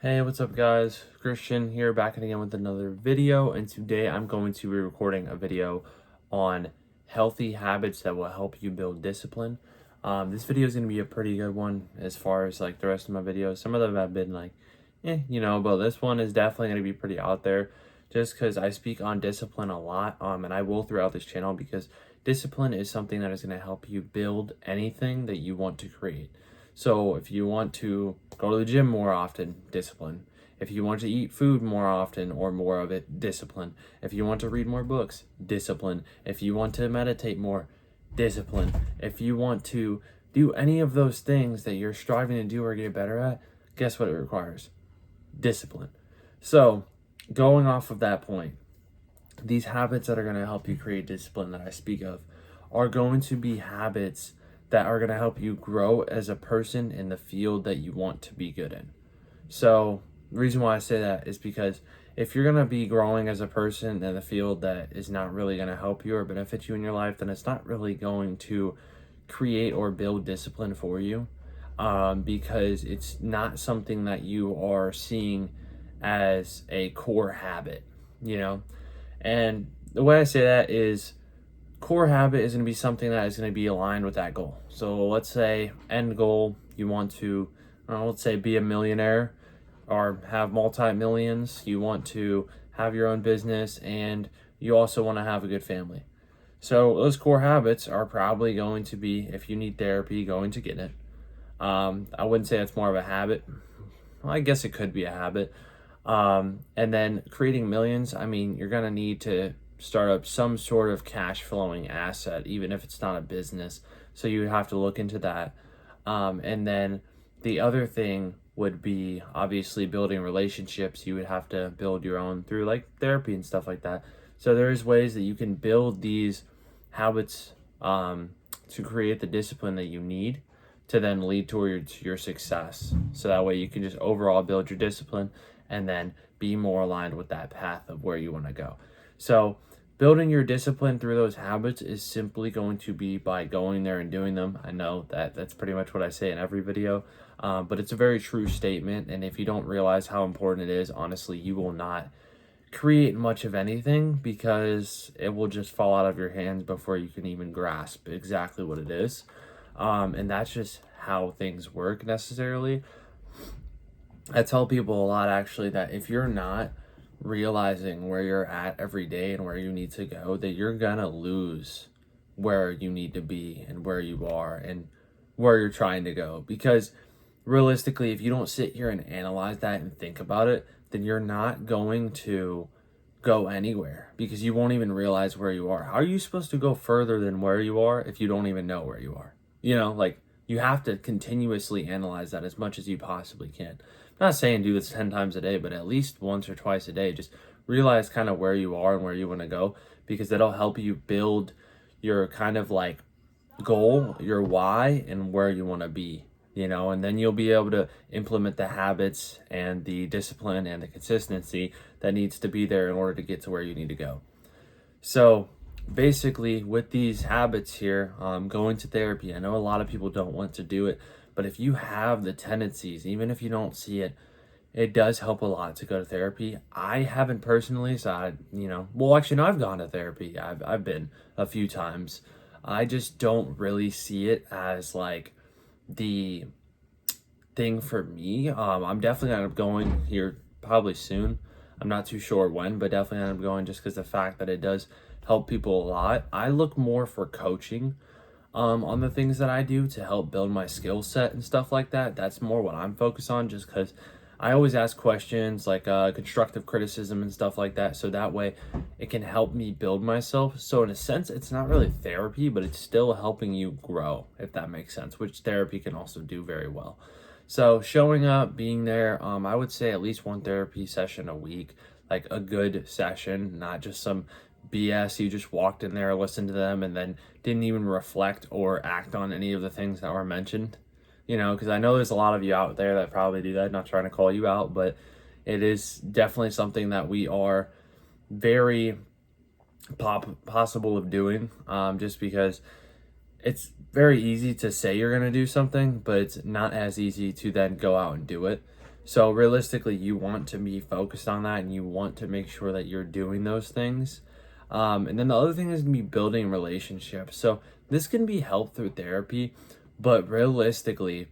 Hey, what's up guys? Christian here back again with another video, and today I'm going to be recording a video on healthy habits that will help you build discipline. This video is going to be a pretty good one as far as like the rest of my videos. Some of them have been like, but this one is definitely going to be pretty out there just because I speak on discipline a lot, and I will throughout this channel because discipline is something that is going to help you build anything that you want to create. So if you want to go to the gym more often, discipline. If you want to eat food more often or more of it, discipline. If you want to read more books, discipline. If you want to meditate more, discipline. If you want to do any of those things that you're striving to do or get better at, guess what it requires? Discipline. So, going off of that point, these habits that are going to help you create discipline that I speak of are going to be habits that are going to help you grow as a person in the field that you want to be good in. So, the reason why I say that is because if you're going to be growing as a person in a field that is not really going to help you or benefit you in your life, then it's not really going to create or build discipline for you, because it's not something that you are seeing as a core habit, you know? And the way I say that is core habit is going to be something that is going to be aligned with that goal. So let's say end goal, you want to, let's say be a millionaire or have multi-millions. You want to have your own business and you also want to have a good family. So those core habits are probably going to be, if you need therapy, going to get it. I wouldn't say it's more of a habit. Well, I guess it could be a habit. And then creating millions, I mean, you're going to need to start up some sort of cash flowing asset, even if it's not a business. So you have to look into that. And then the other thing would be obviously building relationships. You would have to build your own through like therapy and stuff like that. So there's ways that you can build these habits to create the discipline that you need to then lead towards your success. So that way you can just overall build your discipline and then be more aligned with that path of where you want to go. So building your discipline through those habits is simply going to be by going there and doing them. I know that that's pretty much what I say in every video, but it's a very true statement. And if you don't realize how important it is, honestly, you will not create much of anything because it will just fall out of your hands before you can even grasp exactly what it is. And that's just how things work necessarily. I tell people a lot actually that if you're not realizing where you're at every day and where you need to go, that you're gonna lose where you need to be and where you are and where you're trying to go. Because realistically, if you don't sit here and analyze that and think about it, then you're not going to go anywhere because you won't even realize where you are. How are you supposed to go further than where you are if you don't even know where you are? Like you have to continuously analyze that as much as you possibly can. I'm not saying do this 10 times a day, but at least once or twice a day, just realize kind of where you are and where you want to go because that'll help you build your kind of like goal, your why, and where you want to be, and then you'll be able to implement the habits and the discipline and the consistency that needs to be there in order to get to where you need to go. So basically with these habits here, going to therapy, I know a lot of people don't want to do it, but if you have the tendencies, even if you don't see it, it does help a lot to go to therapy. I haven't personally, so actually, no, I've gone to therapy. I've been a few times. I just don't really see it as like the thing for me. I'm definitely gonna end up going here probably soon. I'm not too sure when, but definitely end up going just because the fact that it does help people a lot. I look more for coaching on the things that I do to help build my skill set and stuff like that. That's more what I'm focused on just because I always ask questions like constructive criticism and stuff like that. So that way it can help me build myself. So in a sense, it's not really therapy, but it's still helping you grow, if that makes sense, which therapy can also do very well. So showing up, being there, I would say at least one therapy session a week, like a good session, not just some BS. You just walked in there, listened to them, and then didn't even reflect or act on any of the things that were mentioned. Because I know there's a lot of you out there that probably do that. Not trying to call you out, but it is definitely something that we are very possible of doing, just because it's very easy to say you're going to do something, but it's not as easy to then go out and do it. So realistically, you want to be focused on that, and you want to make sure that you're doing those things. And then the other thing is going to be building relationships. So this can be helped through therapy, but realistically,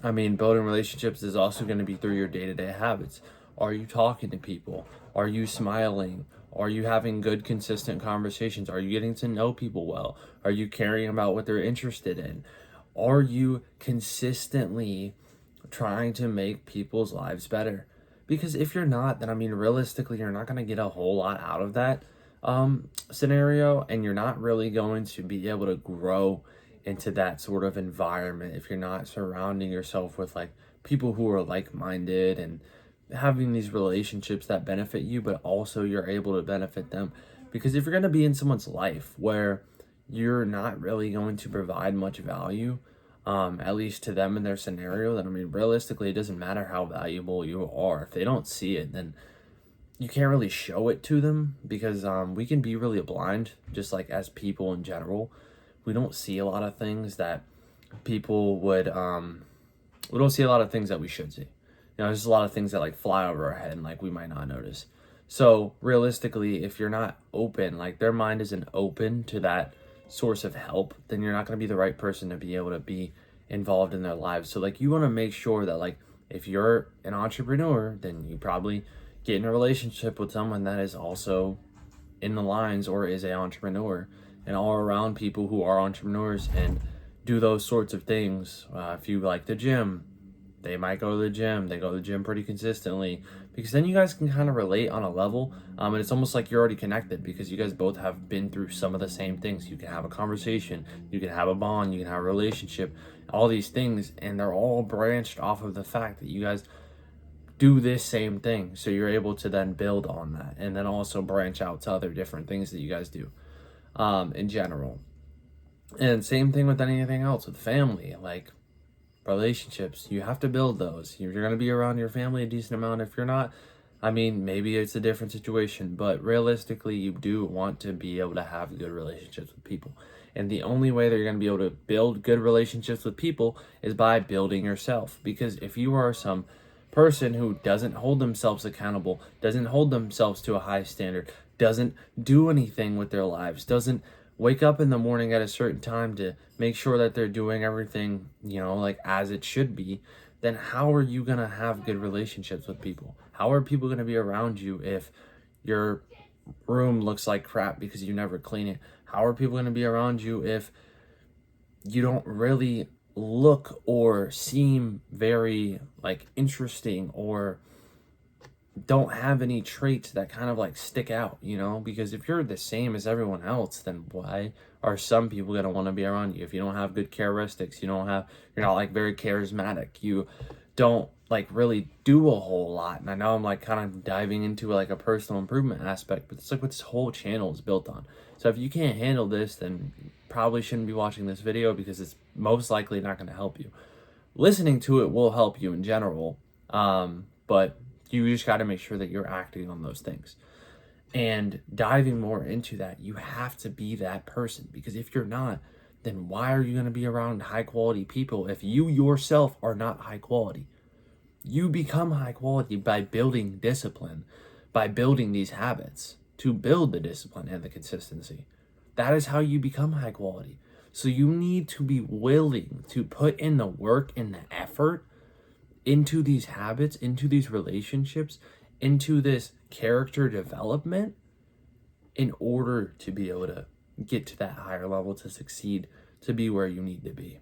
I mean, building relationships is also going to be through your day-to-day habits. Are you talking to people? Are you smiling? Are you having good, consistent conversations? Are you getting to know people well? Are you caring about what they're interested in? Are you consistently trying to make people's lives better? Because if you're not, then I mean, realistically, you're not going to get a whole lot out of that scenario, and you're not really going to be able to grow into that sort of environment if you're not surrounding yourself with like people who are like-minded and having these relationships that benefit you, but also you're able to benefit them. Because if you're going to be in someone's life where you're not really going to provide much value, at least to them in their scenario, then I mean, realistically, it doesn't matter how valuable you are. If they don't see it, then you can't really show it to them, because we can be really blind, just like as people in general. We don't see a lot of things that people would, we don't see a lot of things that we should see. You know, there's a lot of things that like fly over our head and like we might not notice. So realistically, if you're not open, like their mind isn't open to that source of help, then you're not going to be the right person to be able to be involved in their lives. So like you want to make sure that like if you're an entrepreneur, then you probably get in a relationship with someone that is also in the lines or is an entrepreneur, and all around people who are entrepreneurs and do those sorts of things. If you like the gym, they might go to the gym. They go to the gym pretty consistently, because then you guys can kind of relate on a level. And it's almost like you're already connected because you guys both have been through some of the same things. You can have a conversation, you can have a bond, you can have a relationship, all these things, and they're all branched off of the fact that you guys do this same thing. So you're able to then build on that and then also branch out to other different things that you guys do in general. And same thing with anything else with family, like relationships. You have to build those. You're going to be around your family a decent amount. If you're not, I mean, maybe it's a different situation, but realistically, you do want to be able to have good relationships with people. And the only way that you're going to be able to build good relationships with people is by building yourself. Because if you are some person who doesn't hold themselves accountable, doesn't hold themselves to a high standard, doesn't do anything with their lives, doesn't wake up in the morning at a certain time to make sure that they're doing everything, you know, like as it should be, then how are you going to have good relationships with people? How are people going to be around you if your room looks like crap because you never clean it? How are people going to be around you if you don't really look or seem very like interesting, or don't have any traits that kind of like stick out, you know? Because if you're the same as everyone else, then why are some people going to want to be around you? If you don't have good characteristics, you're not like very charismatic, you don't like really do a whole lot. And I know I'm like kind of diving into like a personal improvement aspect, but it's like what this whole channel is built on. So if you can't handle this, then you probably shouldn't be watching this video, because it's most likely not going to help you. Listening to it will help you in general, but you just got to make sure that you're acting on those things. And diving more into that, you have to be that person, because if you're not, then why are you going to be around high quality people if you yourself are not high quality? You become high quality by building discipline, by building these habits to build the discipline and the consistency. That is how you become high quality. So you need to be willing to put in the work and the effort into these habits, into these relationships, into this character development, in order to be able to get to that higher level, to succeed, to be where you need to be.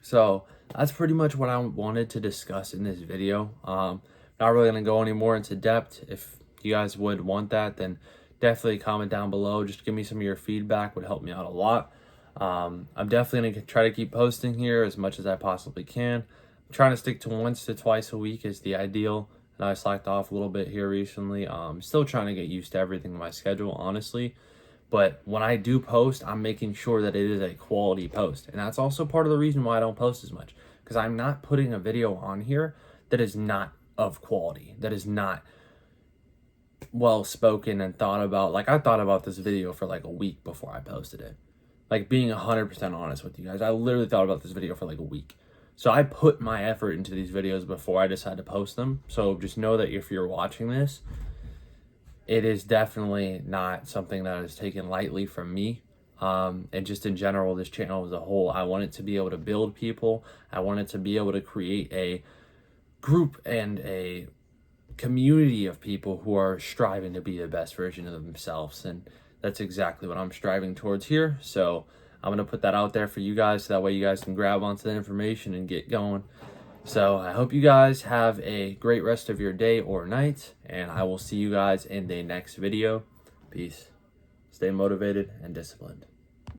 So that's pretty much what I wanted to discuss in this video. Not really going to go any more into depth. If you guys would want that, then definitely comment down below. Just give me some of your feedback, would help me out a lot. I'm definitely going to try to keep posting here as much as I possibly can. I'm trying to stick to once to twice a week is the ideal, and I slacked off a little bit here recently. Still trying to get used to everything in my schedule, honestly. But when I do post, I'm making sure that it is a quality post. And that's also part of the reason why I don't post as much, because I'm not putting a video on here that is not of quality, that is not well spoken and thought about. Like, I thought about this video for like a week before I posted it. Like, being 100% honest with you guys, I literally thought about this video for like a week. So I put my effort into these videos before I decide to post them. So just know that if you're watching this, it is definitely not something that is taken lightly from me. And just in general, this channel as a whole, I want it to be able to build people. I want it to be able to create a group and a community of people who are striving to be the best version of themselves. And that's exactly what I'm striving towards here. So I'm going to put that out there for you guys so that way you guys can grab onto that information and get going. So I hope you guys have a great rest of your day or night, and I will see you guys in the next video. Peace. Stay motivated and disciplined.